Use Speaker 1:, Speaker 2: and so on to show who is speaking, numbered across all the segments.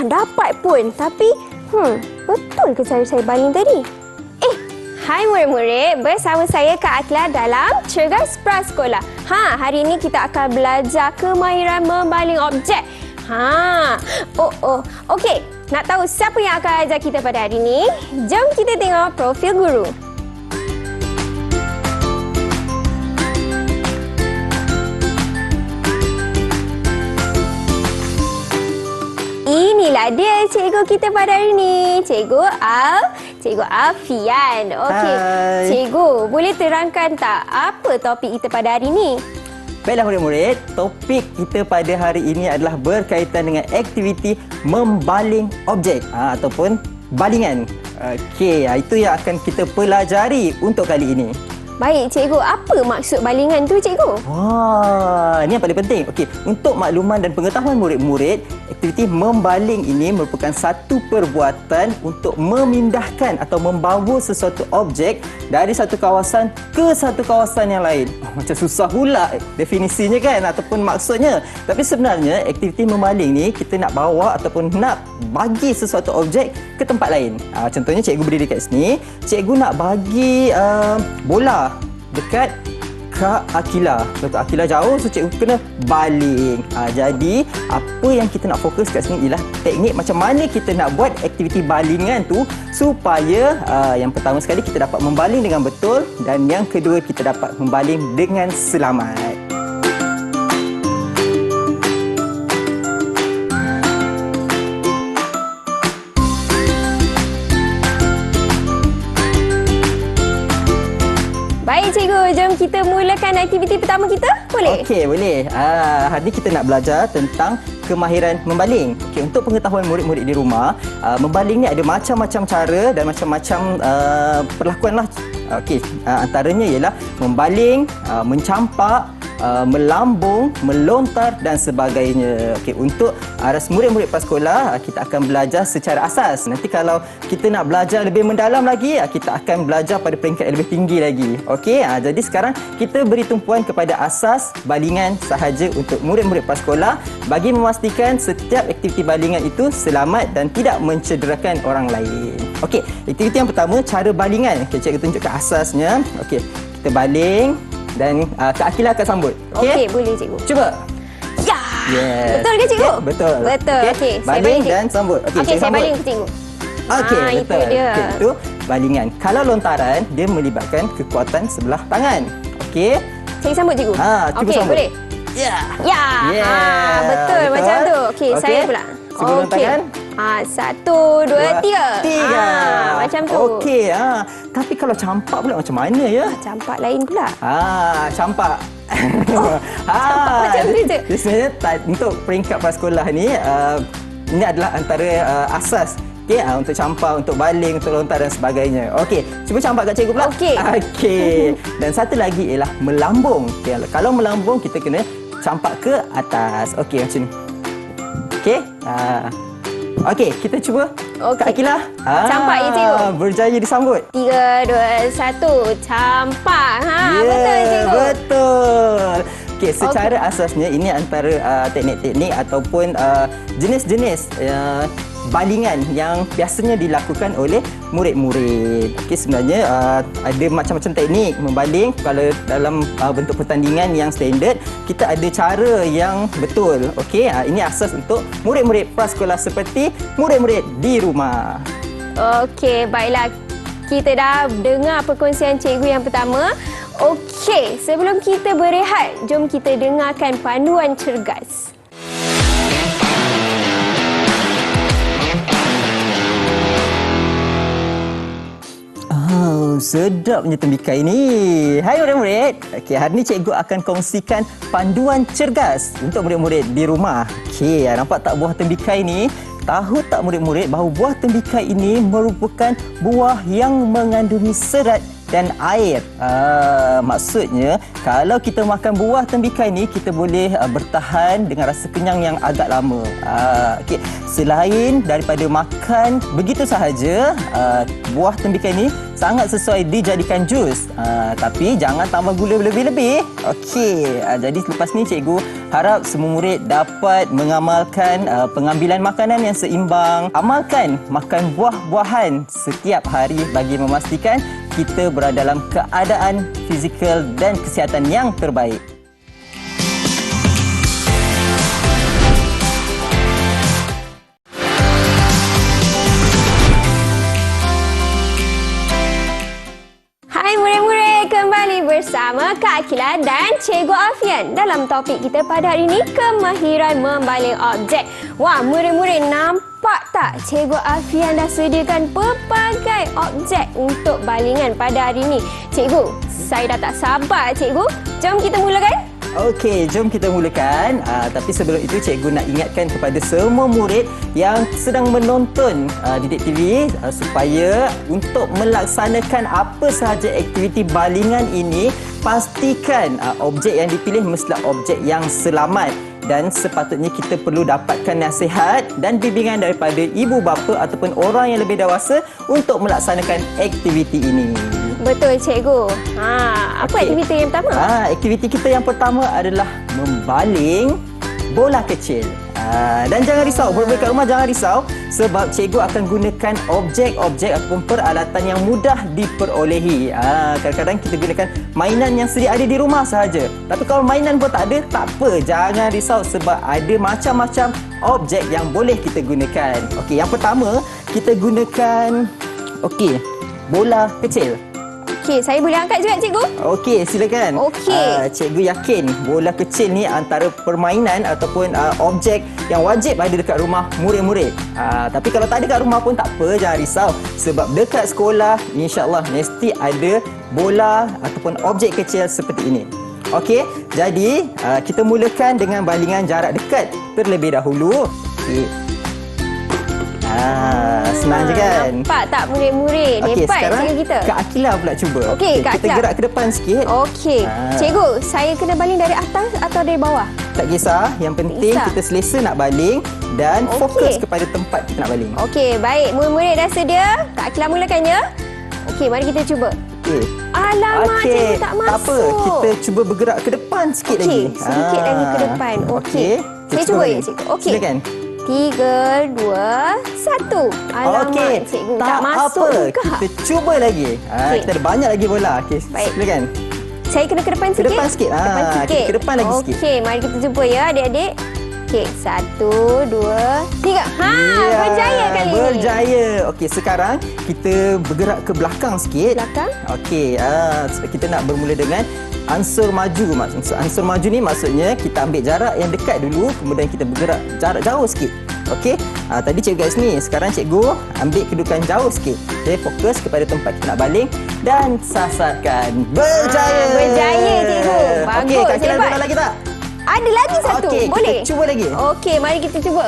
Speaker 1: Dapat pun. Tapi, betul ke cara saya baling tadi? Hai murid-murid, bersama saya Kak Akila dalam Cergas Prasekolah. Hari ini kita akan belajar kemahiran membaling objek. Okey. Nak tahu siapa yang akan ajar kita pada hari ini? Jom kita tengok profil guru. Inilah dia cikgu kita pada hari ini, Cikgu Alfian. Okey, Cikgu, boleh terangkan tak apa topik kita pada hari ini?
Speaker 2: Baiklah murid-murid, topik kita pada hari ini adalah berkaitan dengan aktiviti membaling objek ataupun balingan. Okey, itu yang akan kita pelajari untuk kali ini.
Speaker 1: Baik, Cikgu. Apa maksud balingan tu, Cikgu?
Speaker 2: Ini yang paling penting. Okey, untuk makluman dan pengetahuan murid-murid, aktiviti membaling ini merupakan satu perbuatan untuk memindahkan atau membawa sesuatu objek dari satu kawasan ke satu kawasan yang lain. Macam susah pula definisinya kan ataupun maksudnya. Tapi sebenarnya aktiviti membaling ni kita nak bawa ataupun nak bagi sesuatu objek ke tempat lain. Contohnya cikgu berdiri kat sini, cikgu nak bagi bola dekat Kak Akila. Kak Akila jauh, so cikgu kena baling. Jadi apa yang kita nak fokus kat sini ialah teknik macam mana kita nak buat aktiviti balingan tu supaya yang pertama sekali kita dapat membaling dengan betul dan yang kedua kita dapat membaling dengan selamat.
Speaker 1: Baik, Cikgu. Jom kita mulakan aktiviti pertama kita. Boleh?
Speaker 2: Okey, boleh. Hari ini kita nak belajar tentang kemahiran membaling. Okey, untuk pengetahuan murid-murid di rumah, membaling ni ada macam-macam cara dan macam-macam perlakuan lah. Okey, antaranya ialah membaling, mencampak, melambung, melontar dan sebagainya. Okey, untuk murid-murid prasekolah kita akan belajar secara asas. Nanti kalau kita nak belajar lebih mendalam lagi, kita akan belajar pada peringkat yang lebih tinggi lagi. Okey, jadi sekarang kita beri tumpuan kepada asas balingan sahaja untuk murid-murid prasekolah bagi memastikan setiap aktiviti balingan itu selamat dan tidak mencederakan orang lain. Okey, aktiviti yang pertama, cara balingan. Okey, cikgu tunjukkan asasnya. Okey, kita baling dan Kak Akila akan sambut.
Speaker 1: Okey, boleh cikgu.
Speaker 2: Cuba.
Speaker 1: Ya.
Speaker 2: Yes.
Speaker 1: Betul ke cikgu?
Speaker 2: Okay, betul.
Speaker 1: Betul. Okey,
Speaker 2: baling dan sambut.
Speaker 1: Okey, saya baling ke cikgu.
Speaker 2: Okey, betul.
Speaker 1: Itu dia.
Speaker 2: Okay, itu balingan. Kalau lontaran, dia melibatkan kekuatan sebelah tangan. Okey.
Speaker 1: Saya sambut cikgu.
Speaker 2: Cuba
Speaker 1: okey,
Speaker 2: sambut.
Speaker 1: boleh.
Speaker 2: Ya.
Speaker 1: Yeah. Betul macam tu. Okey, saya pula.
Speaker 2: Sebelum tangan.
Speaker 1: 1, 2, 3. Macam tu.
Speaker 2: Okey. Tapi kalau campak pula macam mana ya?
Speaker 1: Campak lain pula.
Speaker 2: Campak.
Speaker 1: Campak macam tu je.
Speaker 2: Sebenarnya untuk peringkat prasekolah ni, ini adalah antara asas. Okey, untuk campak, untuk baling, untuk lontar dan sebagainya. Okey, cuba campak kat cikgu pula. Okey. Dan satu lagi ialah melambung. Okay, kalau melambung kita kena campak ke atas. Okey, macam ni. Okey. Okey, kita cuba. Kak Akila.
Speaker 1: Campak ya cikgu.
Speaker 2: Berjaya disambut.
Speaker 1: 3, 2, 1. Campak. Betul cikgu.
Speaker 2: Betul. Okey, secara asasnya ini antara teknik-teknik ataupun jenis-jenis balingan yang biasanya dilakukan oleh murid-murid. Okey, sebenarnya ada macam-macam teknik membaling. Kalau dalam bentuk pertandingan yang standard, kita ada cara yang betul. Okey, ini asas untuk murid-murid prasekolah seperti murid-murid di rumah.
Speaker 1: Okey, baiklah. Kita dah dengar perkongsian cikgu yang pertama. Okey, sebelum kita berehat, jom kita dengarkan panduan cergas.
Speaker 2: Sedapnya tembikai ni. Hai murid-murid. Okey, hari ni cikgu akan kongsikan panduan cergas untuk murid-murid di rumah. Okey, nampak tak buah tembikai ni? Tahu tak murid-murid bahawa buah tembikai ini merupakan buah yang mengandungi serat dan air. Maksudnya, kalau kita makan buah tembikai ni, kita boleh bertahan dengan rasa kenyang yang agak lama. Okey. Selain daripada makan begitu sahaja, buah tembikai ni sangat sesuai dijadikan jus. Tapi jangan tambah gula berlebih-lebih. Okey. Jadi selepas ni cikgu harap semua murid dapat mengamalkan pengambilan makanan yang seimbang. Amalkan makan buah-buahan setiap hari bagi memastikan kita berada dalam keadaan fizikal dan kesihatan yang terbaik.
Speaker 1: Hai murid-murid, kembali bersama Kak Akila dan Cikgu Afian dalam topik kita pada hari ini, kemahiran membaling objek. Wah, murid-murid nampak tak Cikgu Afian dah sediakan pelbagai objek untuk balingan pada hari ini. Cikgu, saya dah tak sabar cikgu. Jom kita mulakan.
Speaker 2: Okey, jom kita mulakan. Tapi sebelum itu, cikgu nak ingatkan kepada semua murid yang sedang menonton Didik TV supaya untuk melaksanakan apa sahaja aktiviti balingan ini, pastikan objek yang dipilih mestilah objek yang selamat. Dan sepatutnya kita perlu dapatkan nasihat dan bimbingan daripada ibu bapa ataupun orang yang lebih dewasa untuk melaksanakan aktiviti ini.
Speaker 1: Betul cikgu. Apa aktiviti yang pertama?
Speaker 2: Aktiviti kita yang pertama adalah membaling bola kecil. Dan jangan risau, murid-murid kat rumah jangan risau sebab cikgu akan gunakan objek-objek ataupun peralatan yang mudah diperolehi. Kadang-kadang kita gunakan mainan yang sedia ada di rumah sahaja. Tapi kalau mainan pun tak ada, tak apa. Jangan risau sebab ada macam-macam objek yang boleh kita gunakan. Okey, yang pertama kita gunakan bola kecil.
Speaker 1: Okey, saya boleh angkat juga cikgu?
Speaker 2: Okey, silakan.
Speaker 1: Okey.
Speaker 2: Cikgu yakin bola kecil ni antara permainan ataupun objek yang wajib ada dekat rumah murid-murid. Tapi kalau tak ada kat rumah pun tak apa, jangan risau. Sebab dekat sekolah, insya-Allah mesti ada bola ataupun objek kecil seperti ini. Okey, jadi kita mulakan dengan balingan jarak dekat terlebih dahulu. Okey. Senang je kan?
Speaker 1: Nampak tak murid-murid?
Speaker 2: Okey,
Speaker 1: Hebat
Speaker 2: sekarang
Speaker 1: cikgu kita.
Speaker 2: Kak Akila pula cuba.
Speaker 1: Okey, Kak
Speaker 2: kita
Speaker 1: Akila.
Speaker 2: gerak ke depan sikit.
Speaker 1: Okey. Cikgu, saya kena baling dari atas atau dari bawah?
Speaker 2: Tak kisah, yang penting
Speaker 1: kisah.
Speaker 2: kita selesa nak baling dan
Speaker 1: Okey.
Speaker 2: fokus kepada tempat kita nak baling.
Speaker 1: Okey, baik. Murid-murid dah sedia? Kak Akila mulakan ya. Okey, mari kita cuba.
Speaker 2: Okey.
Speaker 1: Alamak, cikgu tak masuk.
Speaker 2: Tak apa, kita cuba bergerak ke depan sikit lagi.
Speaker 1: Okey, sedikit lagi ke depan. Okey. Saya cuba ya, cikgu. Okey.
Speaker 2: Silakan.
Speaker 1: 3, 2, 1. Alamak,
Speaker 2: Okey,
Speaker 1: cikgu
Speaker 2: tak
Speaker 1: tak masuk
Speaker 2: apa.
Speaker 1: juga.
Speaker 2: Kita cuba lagi.
Speaker 1: Okey.
Speaker 2: Kita ada banyak lagi bola. Okey,
Speaker 1: Baik.
Speaker 2: silakan.
Speaker 1: Saya kena ke depan sikit?
Speaker 2: depan sikit.
Speaker 1: Ke depan
Speaker 2: Kita
Speaker 1: sikit.
Speaker 2: ke depan lagi sikit.
Speaker 1: Okey, mari kita jumpa ya adik-adik. Okey, 1, 2, 3. Berjaya kali ini.
Speaker 2: Berjaya. Okey, sekarang kita bergerak ke belakang sikit.
Speaker 1: Belakang?
Speaker 2: Okey, kita nak bermula dengan ansur maju. Ansur maju ni maksudnya kita ambil jarak yang dekat dulu, kemudian kita bergerak jarak jauh sikit. Okey, tadi cikgu kat sini, sekarang cikgu ambil kedudukan jauh sikit. Okey, fokus kepada tempat kita nak baling dan sasarkan. Berjaya.
Speaker 1: Berjaya cikgu. Bagus,
Speaker 2: Okey, Kak Akila
Speaker 1: hebat.
Speaker 2: ada lagi tak?
Speaker 1: Ada lagi satu.
Speaker 2: Okey,
Speaker 1: boleh?
Speaker 2: kita cuba lagi.
Speaker 1: Okey, mari kita cuba.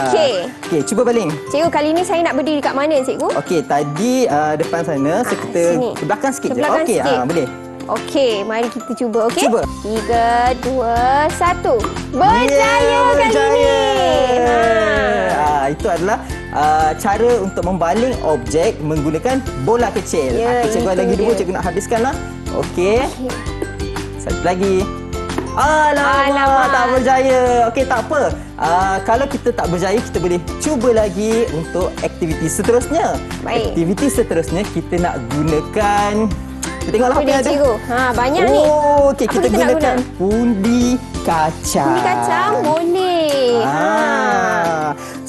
Speaker 1: Okey.
Speaker 2: Okey, cuba baling.
Speaker 1: Cikgu, kali ni saya nak berdiri kat mana cikgu?
Speaker 2: Okey, tadi depan sana, so kita
Speaker 1: sini.
Speaker 2: ke belakang sikit
Speaker 1: Ke
Speaker 2: je.
Speaker 1: belakang
Speaker 2: Okey,
Speaker 1: sikit.
Speaker 2: boleh.
Speaker 1: Okey, mari kita cuba. Okey?
Speaker 2: Cuba.
Speaker 1: 3, 2, 1. Berjaya kali ni.
Speaker 2: Itu adalah cara untuk membaling objek menggunakan bola kecil.
Speaker 1: Ya,
Speaker 2: Cikgu ada
Speaker 1: itu
Speaker 2: lagi dua,
Speaker 1: dia.
Speaker 2: cikgu nak habiskanlah. Okey. Satu lagi. Alamak, tak berjaya. Okey, tak apa. Kalau kita tak berjaya, kita boleh cuba lagi untuk aktiviti seterusnya.
Speaker 1: Baik.
Speaker 2: Aktiviti seterusnya kita nak gunakan. Kita tengoklah apa yang ada.
Speaker 1: Cikgu. Banyak ni.
Speaker 2: Okey,
Speaker 1: Apa
Speaker 2: kita
Speaker 1: kita nak
Speaker 2: gunakan
Speaker 1: guna?
Speaker 2: pundi kacang.
Speaker 1: Pundi kacang boleh.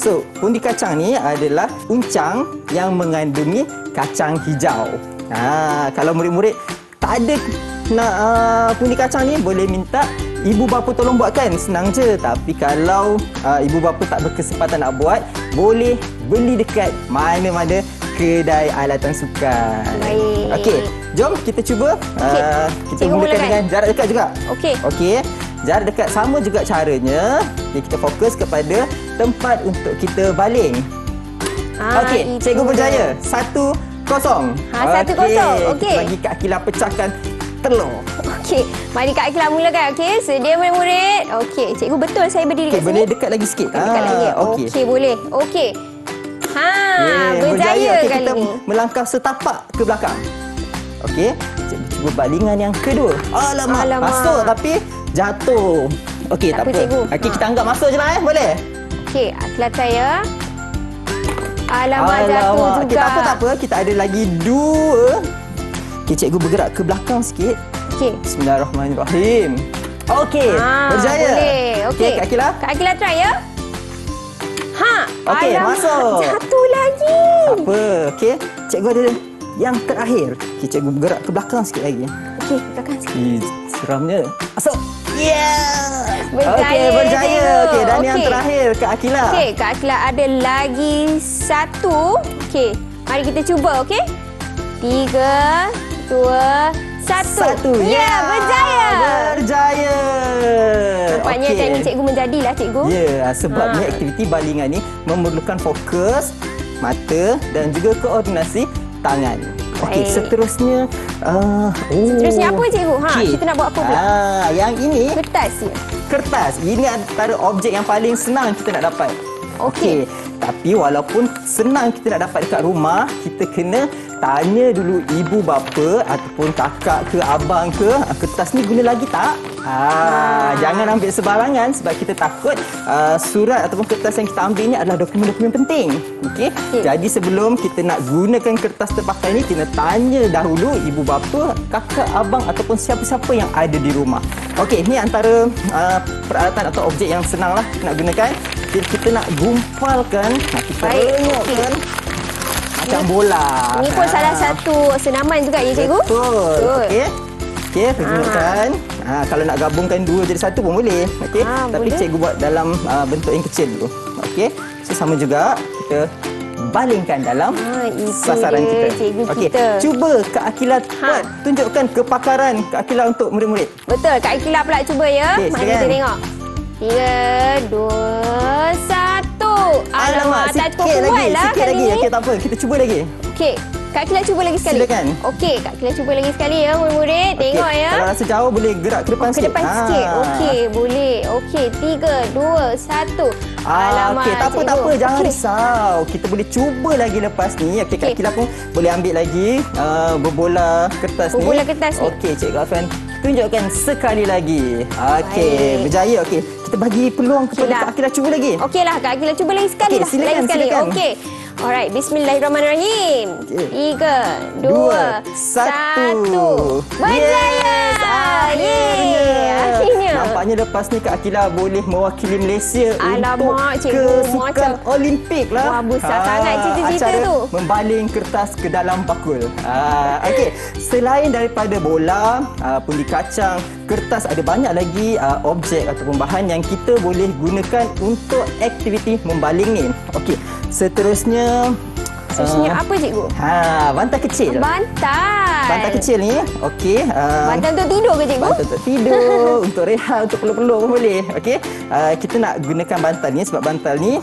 Speaker 2: So, pundi kacang ni adalah uncang yang mengandungi kacang hijau. Kalau murid-murid tak ada nak pundi kacang ni, boleh minta ibu bapa tolong buatkan. Senang je. Tapi kalau ibu bapa tak berkesempatan nak buat, boleh beli dekat mana-mana kedai alatan sukan.
Speaker 1: Baik.
Speaker 2: Okey, jom kita cuba. Kita
Speaker 1: Cikgu
Speaker 2: mulakan
Speaker 1: mulakan.
Speaker 2: dengan jarak dekat juga.
Speaker 1: Okey.
Speaker 2: Okey, jarak dekat sama juga caranya. Okay, kita fokus kepada tempat untuk kita baling. Okey,
Speaker 1: itu
Speaker 2: cikgu
Speaker 1: dia.
Speaker 2: berjaya. 1, kosong.
Speaker 1: 1-0. Okey.
Speaker 2: Kita bagi Kak Akila pecahkan telur.
Speaker 1: Okey, mari Kak Akila mulakan. Okey, sedia murid-murid. Okey, cikgu betul saya berdiri kat sini.
Speaker 2: Boleh dekat lagi sikit.
Speaker 1: Dekat lagi. Okey, boleh. Okey. Berjaya
Speaker 2: Okey,
Speaker 1: kali
Speaker 2: kita
Speaker 1: ni.
Speaker 2: melangkah setapak ke belakang. Okey, cikgu cuba balingan yang kedua. Alamak. Masuk tapi jatuh. Okey, tak apa.
Speaker 1: cikgu.
Speaker 2: Okey, kita anggap masuk je lah boleh?
Speaker 1: Okey, Akila try ya. Alamak, jatuh juga.
Speaker 2: Okey, tak apa. Kita ada lagi 2. Okey, cikgu bergerak ke belakang sikit.
Speaker 1: Okey.
Speaker 2: Bismillahirrahmanirrahim. Okey, berjaya.
Speaker 1: Boleh. Okey.
Speaker 2: Kak Akila.
Speaker 1: Kak Akila try ya.
Speaker 2: Okey, masuk.
Speaker 1: Jatuh lagi.
Speaker 2: Tak apa. Okey, cikgu ada yang terakhir. Okey, cikgu bergerak ke belakang sikit lagi.
Speaker 1: Okey, belakang sikit.
Speaker 2: Seramnya. Masuk. Yeah.
Speaker 1: Berjaya,
Speaker 2: Okey, berjaya.
Speaker 1: cikgu.
Speaker 2: Okey, dan yang
Speaker 1: Okey.
Speaker 2: terakhir Kak Akila.
Speaker 1: Okey, Kak Akila ada lagi 1. Okey, mari kita cuba, okey? 3, 2, 1. Ya, berjaya.
Speaker 2: Berjaya.
Speaker 1: Nampaknya
Speaker 2: Okey.
Speaker 1: teknik cikgu menjadilah, cikgu.
Speaker 2: Ya, sebabnya aktiviti balingan ni memerlukan fokus, mata dan juga koordinasi tangan. Okey,
Speaker 1: Baik.
Speaker 2: seterusnya
Speaker 1: Seterusnya apa, cikgu?
Speaker 2: Okey.
Speaker 1: Kita nak buat apa pula?
Speaker 2: Yang ini
Speaker 1: Kertas ya.
Speaker 2: kertas. Ini antara objek yang paling senang kita nak dapat.
Speaker 1: Okey.
Speaker 2: Tapi walaupun senang kita nak dapat dekat rumah, kita kena tanya dulu ibu bapa ataupun kakak ke abang ke, kertas ni guna lagi tak? Jangan ambil sebarangan sebab kita takut surat ataupun kertas yang kita ambil ni adalah dokumen-dokumen penting. Okey. Jadi sebelum kita nak gunakan kertas terpakai ni, kena tanya dahulu ibu bapa, kakak, abang ataupun siapa-siapa yang ada di rumah. Okey, ni antara peralatan atau objek yang senang lah nak gunakan. Jadi kita nak gumpalkan, kita renyokkan macam bola.
Speaker 1: Ini pun salah satu senaman juga ya, cikgu?
Speaker 2: Betul. Okey. Okey, renyokkan. Kalau nak gabungkan 2 jadi 1 pun boleh. Okey. Tapi
Speaker 1: boleh.
Speaker 2: cikgu buat dalam bentuk yang kecil dulu. Okey. So sama juga kita balingkan dalam
Speaker 1: itu
Speaker 2: sasaran
Speaker 1: dia,
Speaker 2: kita.
Speaker 1: cikgu
Speaker 2: Okey.
Speaker 1: kita.
Speaker 2: Cuba Kak Akila buat tunjukkan kepakaran Kak Akila untuk murid-murid.
Speaker 1: Betul, Kak Akila pula cuba ya.
Speaker 2: Okey,
Speaker 1: Mari
Speaker 2: silakan.
Speaker 1: kita tengok. 3, 2, 1. Alamak, tak cukup kuat lah
Speaker 2: sikit
Speaker 1: kali
Speaker 2: lagi.
Speaker 1: ni.
Speaker 2: Okey, tak apa. Kita cuba lagi.
Speaker 1: Okey, Kak Akila cuba lagi sekali.
Speaker 2: Silakan.
Speaker 1: Okey, Kak Akila cuba lagi sekali ya, murid-murid. Tengok
Speaker 2: Okey,
Speaker 1: ya.
Speaker 2: Kalau rasa jauh boleh gerak ke depan
Speaker 1: Ke
Speaker 2: sikit.
Speaker 1: depan sikit. Okey, boleh. Okey, 3, 2, 1. Alamak,
Speaker 2: Okey, tak apa,
Speaker 1: cikgu.
Speaker 2: jangan
Speaker 1: Okey.
Speaker 2: risau. Kita boleh cuba lagi lepas ni. Okey, Kak
Speaker 1: Okey.
Speaker 2: Akila pun boleh ambil lagi berbola kertas ni.
Speaker 1: Berbola kertas ni.
Speaker 2: Okey, Cikgu Afan tunjukkan sekali lagi. Okey,
Speaker 1: Baik.
Speaker 2: berjaya. Okey, kita bagi peluang kepada
Speaker 1: Okeylah.
Speaker 2: Kak Akila cuba lagi.
Speaker 1: Okeylah, Kak Akila cuba lagi sekali
Speaker 2: Okey,
Speaker 1: lah.
Speaker 2: silakan,
Speaker 1: Lagi sekali.
Speaker 2: silakan.
Speaker 1: Okey. Alright, bismillahirrahmanirrahim.
Speaker 2: Okey.
Speaker 1: 3, 2, 1. Berjaya! Akhirnya.
Speaker 2: Nampaknya lepas ni Kak Akila boleh mewakili Malaysia
Speaker 1: Alamak,
Speaker 2: untuk
Speaker 1: cikgu,
Speaker 2: ke sukan
Speaker 1: macam-
Speaker 2: Olimpik lah.
Speaker 1: Wah, besar sangat cita-cita
Speaker 2: acara
Speaker 1: tu.
Speaker 2: membaling kertas ke dalam bakul. Okey, selain daripada bola, pundi kacang, kertas, ada banyak lagi objek ataupun bahan yang kita boleh gunakan untuk aktiviti membaling ni. Okey, seterusnya
Speaker 1: Apa, cikgu?
Speaker 2: bantal kecil.
Speaker 1: Bantal.
Speaker 2: Bantal kecil ni, okey.
Speaker 1: Bantal untuk tidur ke, cikgu?
Speaker 2: Bantal untuk tidur, untuk rehat, untuk peluk-peluk pun boleh. Okey. Kita nak gunakan bantal ni sebab bantal ni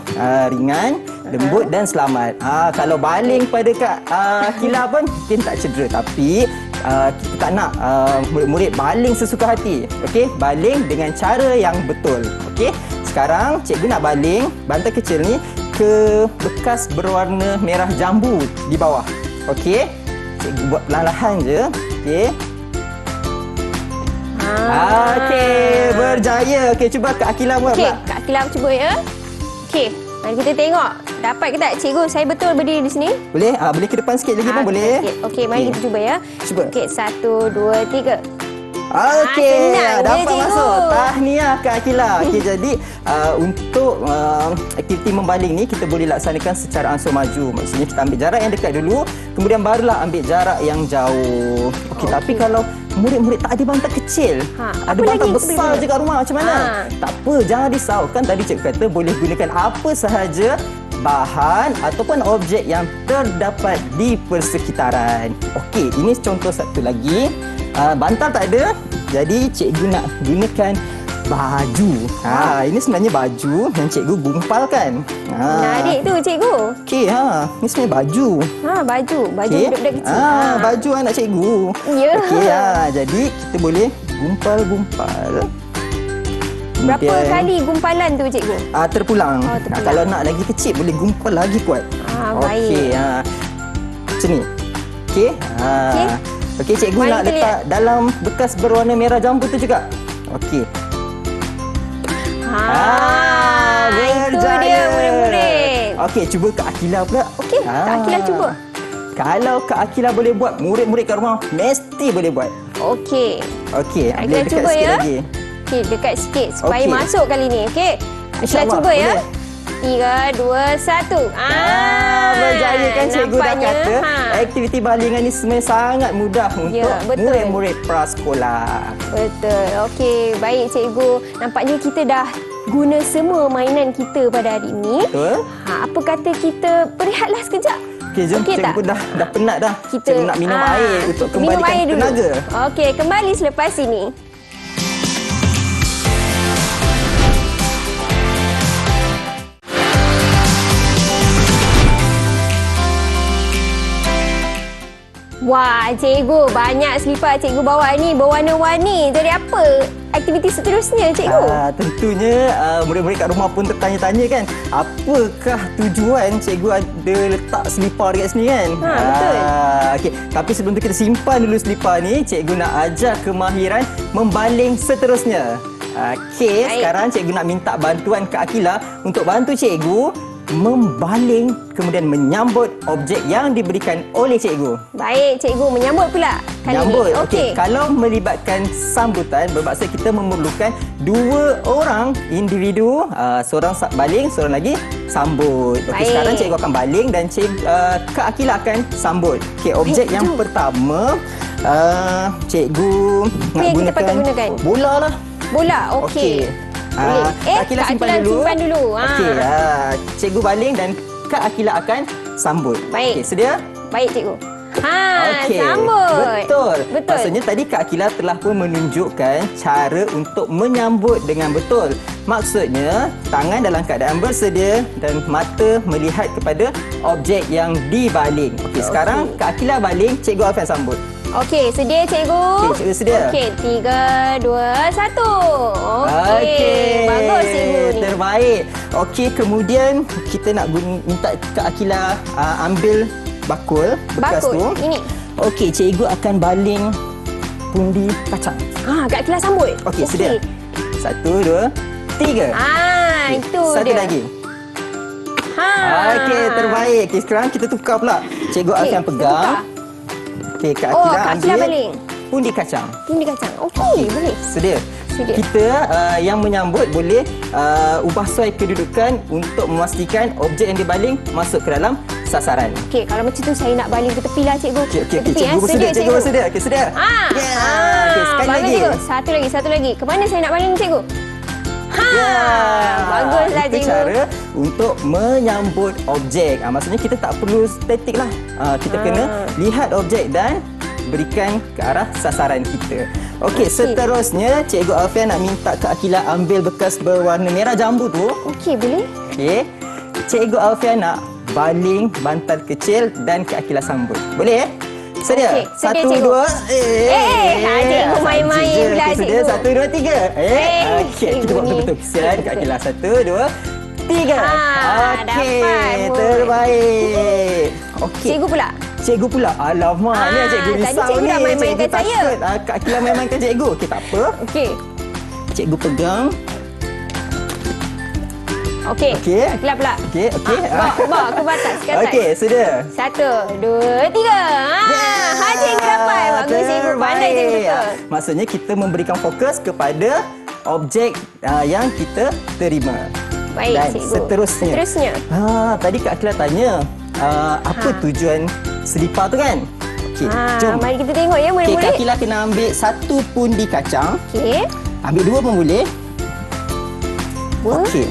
Speaker 2: ringan, lembut dan selamat. Kalau baling pada Kak Akila pun mungkin tak cedera, tapi kita tak nak murid-murid baling sesuka hati. Okey, baling dengan cara yang betul. Okey. Sekarang cikgu nak baling bantal kecil ni ke bekas berwarna merah jambu di bawah. Okey. Cikgu buat perlahan-lahan je. Okey. Okey, berjaya. Okey, cuba Kak Akila buat
Speaker 1: Okey,
Speaker 2: pula.
Speaker 1: Kak Akila cuba ya. Okey, mari kita tengok. Dapat ke tak, cikgu? Saya betul berdiri di sini?
Speaker 2: Boleh? Boleh ke depan sikit lagi pun boleh.
Speaker 1: Okey, mari kita cuba ya.
Speaker 2: Cuba.
Speaker 1: Okey, 1, 2, 3.
Speaker 2: Okey,
Speaker 1: senang je,
Speaker 2: dapat
Speaker 1: cikgu.
Speaker 2: masuk. Tahniah Kak Akila. Okey, jadi untuk aktiviti membaling ni kita boleh laksanakan secara ansur maju. Maksudnya kita ambil jarak yang dekat dulu, kemudian barulah ambil jarak yang jauh. Okey, tapi kalau murid-murid tak ada bantal kecil, ada
Speaker 1: apa lagi
Speaker 2: bantal
Speaker 1: yang
Speaker 2: besar
Speaker 1: boleh
Speaker 2: je kat rumah, macam mana? Tak apa, jangan risau. Kan tadi cikgu kata boleh gunakan apa sahaja bahan ataupun objek yang terdapat di persekitaran. Okey, ini contoh satu lagi. Bantal tak ada, jadi cikgu nak gunakan baju. Ini sebenarnya baju yang cikgu gumpalkan.
Speaker 1: Menarik tu cikgu.
Speaker 2: Okey, ni sebenarnya baju.
Speaker 1: Baju
Speaker 2: Okey.
Speaker 1: budak-budak kecil.
Speaker 2: Baju anak cikgu.
Speaker 1: Ya.
Speaker 2: Okey, jadi kita boleh gumpal-gumpal.
Speaker 1: Berapa
Speaker 2: Kemudian,
Speaker 1: kali gumpalan tu cikgu?
Speaker 2: terpulang.
Speaker 1: terpulang.
Speaker 2: Kalau nak lagi kecil boleh gumpal lagi kuat.
Speaker 1: Baik.
Speaker 2: Okey, macam ni. Okey. Okey, cikgu
Speaker 1: Mari
Speaker 2: nak
Speaker 1: kita
Speaker 2: letak dalam bekas berwarna merah jambu tu juga. Okey.
Speaker 1: Itu dia murid-murid.
Speaker 2: Okey, cuba Kak Akila pula.
Speaker 1: Okey, Kak Akila cuba.
Speaker 2: Kalau Kak Akila boleh buat, murid-murid kat rumah mesti boleh buat.
Speaker 1: Okey.
Speaker 2: Okey,
Speaker 1: Kak
Speaker 2: boleh
Speaker 1: Akila
Speaker 2: dekat
Speaker 1: cuba
Speaker 2: sikit
Speaker 1: ya.
Speaker 2: lagi.
Speaker 1: Okey, dekat sikit supaya
Speaker 2: Okey.
Speaker 1: masuk kali ni. Okey. Akila
Speaker 2: InsyaAllah,
Speaker 1: cuba ya.
Speaker 2: boleh.
Speaker 1: 3, 2, 1.
Speaker 2: Berjaya kan cikgu dah
Speaker 1: nampaknya,
Speaker 2: kata aktiviti balingan ni sebenarnya sangat mudah untuk
Speaker 1: betul.
Speaker 2: murid-murid prasekolah.
Speaker 1: Betul. Okey, baik cikgu. Nampaknya kita dah guna semua mainan kita pada hari ini.
Speaker 2: Betul.
Speaker 1: Apa kata kita berehatlah sekejap?
Speaker 2: Okey, jom.
Speaker 1: Okey
Speaker 2: Cikgu
Speaker 1: tak?
Speaker 2: dah penat dah. Cikgu nak minum air untuk
Speaker 1: minum
Speaker 2: kembalikan
Speaker 1: air dulu.
Speaker 2: tenaga.
Speaker 1: Okey, kembali selepas ini. Wah, cikgu, banyak selipar cikgu bawa ni berwarna-warni. Jadi apa aktiviti seterusnya, cikgu?
Speaker 2: Tentunya murid-murid kat rumah pun tertanya-tanya kan, apakah tujuan cikgu ada letak selipar dekat sini kan?
Speaker 1: Betul.
Speaker 2: Okey, tapi sebelum tu kita simpan dulu selipar ni, cikgu nak ajar kemahiran membaling seterusnya. Okey, sekarang cikgu nak minta bantuan Kak Akila untuk bantu cikgu membaling kemudian menyambut objek yang diberikan oleh cikgu.
Speaker 1: Baik, cikgu menyambut pula kali
Speaker 2: Menyambut.
Speaker 1: ni.
Speaker 2: Okey. Kalau melibatkan sambutan bermaksud kita memerlukan 2 orang individu, seorang baling, seorang lagi sambut. Okey,
Speaker 1: Baik.
Speaker 2: sekarang cikgu akan baling dan Kak Akila akan sambut. Okey, objek yang pertama cikgu nak
Speaker 1: yang kita patut gunakan?
Speaker 2: bola lah.
Speaker 1: Bola, okey. Boleh.
Speaker 2: Kak Akila simpan dulu. Okey, cikgu baling dan Kak Akila akan sambut.
Speaker 1: Baik.
Speaker 2: Okey, sedia?
Speaker 1: Baik, cikgu.
Speaker 2: Okey.
Speaker 1: Sambut.
Speaker 2: Betul.
Speaker 1: Betul.
Speaker 2: Maksudnya tadi Kak Akila telah pun menunjukkan cara untuk menyambut dengan betul. Maksudnya tangan dalam keadaan bersedia dan mata melihat kepada objek yang dibaling. Okey, sekarang Kak Akila baling, cikgu akan sambut.
Speaker 1: Okey, sedia cikgu?
Speaker 2: Okey, cikgu sedia.
Speaker 1: Okey, 3, 2, 1. Okey. Bagus cikgu ni.
Speaker 2: Terbaik. Okey, kemudian kita nak minta Kak Akila ambil bakul bekas tu.
Speaker 1: Bakul, ini.
Speaker 2: Okey, cikgu akan baling pundi kacang.
Speaker 1: Kak Akila sambut.
Speaker 2: Okey, sedia. 1, 2, 3.
Speaker 1: Itu
Speaker 2: Satu
Speaker 1: dia.
Speaker 2: lagi. Okey, terbaik. Okey, sekarang kita tukar pula. Cikgu akan pegang. Okey, Kak Akila
Speaker 1: Kak Akila
Speaker 2: ambil
Speaker 1: baling.
Speaker 2: pundi kacang.
Speaker 1: Pundi kacang. Okey, boleh.
Speaker 2: Sedia.
Speaker 1: Sedia.
Speaker 2: Kita yang menyambut boleh ubah suai kedudukan untuk memastikan objek yang dibaling masuk ke dalam sasaran.
Speaker 1: Okey, kalau macam tu saya nak baling ke tepi lah cikgu.
Speaker 2: Okey,
Speaker 1: Ke tepi,
Speaker 2: cikgu bersedia, cikgu bersedia. Okey, sedia. Okey, sekali
Speaker 1: bagus,
Speaker 2: lagi.
Speaker 1: cikgu. Satu lagi. Ke mana saya nak baling cikgu? Baguslah
Speaker 2: Itu
Speaker 1: cikgu.
Speaker 2: cara untuk menyambut objek. Maksudnya kita tak perlu statik lah. Kita kena lihat objek dan berikan ke arah sasaran kita. Okey, seterusnya Cikgu Alfian nak minta Kak Akila ambil bekas berwarna merah jambu tu.
Speaker 1: Okey, boleh?
Speaker 2: Okey. Cikgu Alfian nak baling bantal kecil dan Kak Akila sambut. Boleh? Sedia?
Speaker 1: Okey, sedia,
Speaker 2: 1,
Speaker 1: cikgu.
Speaker 2: 2.
Speaker 1: Cikgu main-main pula,
Speaker 2: Okey, sedia?
Speaker 1: cikgu.
Speaker 2: 1, 2, 3. Okey, kita
Speaker 1: cikgu
Speaker 2: buat
Speaker 1: ni.
Speaker 2: betul-betul kesian Kak Akila. 1, 2, 3. Okey,
Speaker 1: dapat, Boy.
Speaker 2: terbaik. Okey.
Speaker 1: Cikgu pula.
Speaker 2: Cikgu pula. Alamak, ni cikgu
Speaker 1: tadi
Speaker 2: risau
Speaker 1: cikgu
Speaker 2: ni.
Speaker 1: dah main-mainkan
Speaker 2: Cikgu
Speaker 1: saya.
Speaker 2: takut Kak Akila main-mainkan cikgu. Okey, tak apa.
Speaker 1: Okey.
Speaker 2: Cikgu pegang.
Speaker 1: Okey.
Speaker 2: Okey.
Speaker 1: Akila pula.
Speaker 2: Okey, okey.
Speaker 1: Bawa ke atas, ke atas.
Speaker 2: Okey, sudah.
Speaker 1: 1, 2, 3. Cikgu dapat. Bagus cikgu. Pandai cikgu betul.
Speaker 2: Maksudnya kita memberikan fokus kepada objek yang kita terima.
Speaker 1: Baik,
Speaker 2: Dan
Speaker 1: cikgu.
Speaker 2: seterusnya. Tadi Kak Akila tanya apa tujuan selipar tu kan? Okey, jom.
Speaker 1: Mari kita tengok ya
Speaker 2: Okey, Kak
Speaker 1: murid-murid.
Speaker 2: Akila kena ambil 1 pundi kacang.
Speaker 1: Okey.
Speaker 2: Ambil 2 pun boleh.
Speaker 1: Dua.
Speaker 2: Okey.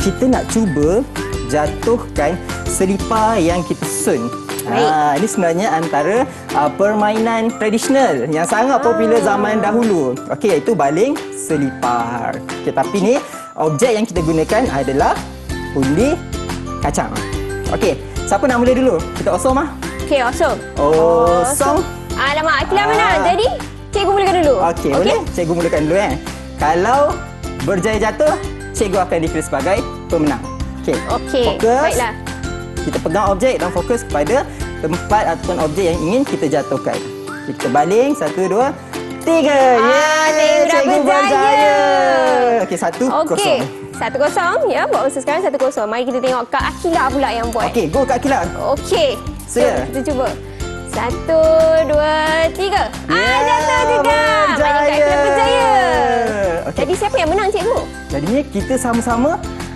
Speaker 2: Kita nak cuba jatuhkan selipar yang kita susun. Ini sebenarnya antara permainan tradisional yang sangat popular zaman dahulu. Okey, iaitu baling selipar. Okey, tapi ni objek yang kita gunakan adalah undi kacang. Okey, siapa nak mula dulu? Kita osong mah.
Speaker 1: Okey, osong.
Speaker 2: Osong.
Speaker 1: Alamak, Akilah menang. Jadi, cikgu mulakan dulu.
Speaker 2: Okey, boleh? Cikgu mulakan dulu Kalau berjaya jatuh, cikgu akan dikira sebagai pemenang. Okey. Fokus.
Speaker 1: Baiklah.
Speaker 2: Kita pegang objek dan fokus kepada tempat ataupun objek yang ingin kita jatuhkan. Kita baling, 1, 2, 3.
Speaker 1: Cikgu berjaya.
Speaker 2: Okey, 1-0.
Speaker 1: Okey, 1-0. Ya, buat masa sekarang 1-0. Mari kita tengok Kak Akilah pula yang buat.
Speaker 2: Okey, go Kak Akilah.
Speaker 1: Okey.
Speaker 2: Sila.
Speaker 1: Kita cuba. 1, 2, 3. Jatuh juga. Maknanya Kak Akilah berjaya.
Speaker 2: Okey.
Speaker 1: Jadi siapa yang menang, cikgu?
Speaker 2: Jadinya kita sama-sama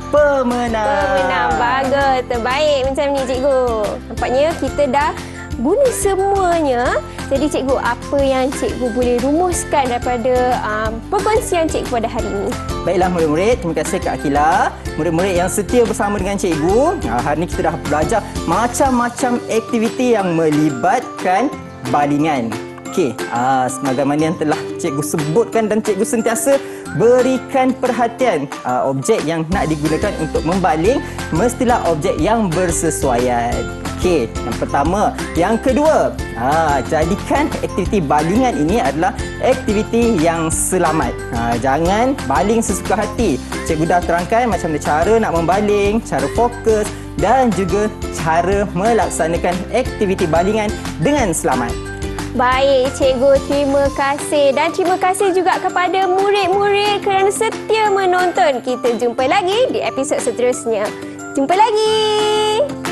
Speaker 2: pemenang.
Speaker 1: Pemenang. Bagus. Terbaik macam ni, cikgu. Nampaknya kita dah guna semuanya. Jadi cikgu, apa yang cikgu boleh rumuskan daripada perkongsian cikgu pada hari ini?
Speaker 2: Baiklah murid-murid, terima kasih Kak Akilah. Murid-murid yang setia bersama dengan cikgu. Hari ini kita dah belajar macam-macam aktiviti yang melibatkan balingan. Okey, sebagaimana yang telah cikgu sebutkan dan cikgu sentiasa berikan perhatian, objek yang nak digunakan untuk membaling mestilah objek yang bersesuaian. Okey, yang pertama. Yang kedua, jadikan aktiviti balingan ini adalah aktiviti yang selamat. Jangan baling sesuka hati. Cikgu dah terangkan macam mana cara nak membaling, cara fokus dan juga cara melaksanakan aktiviti balingan dengan selamat.
Speaker 1: Baik, cikgu, terima kasih. Dan terima kasih juga kepada murid-murid kerana setia menonton. Kita jumpa lagi di episod seterusnya. Jumpa lagi!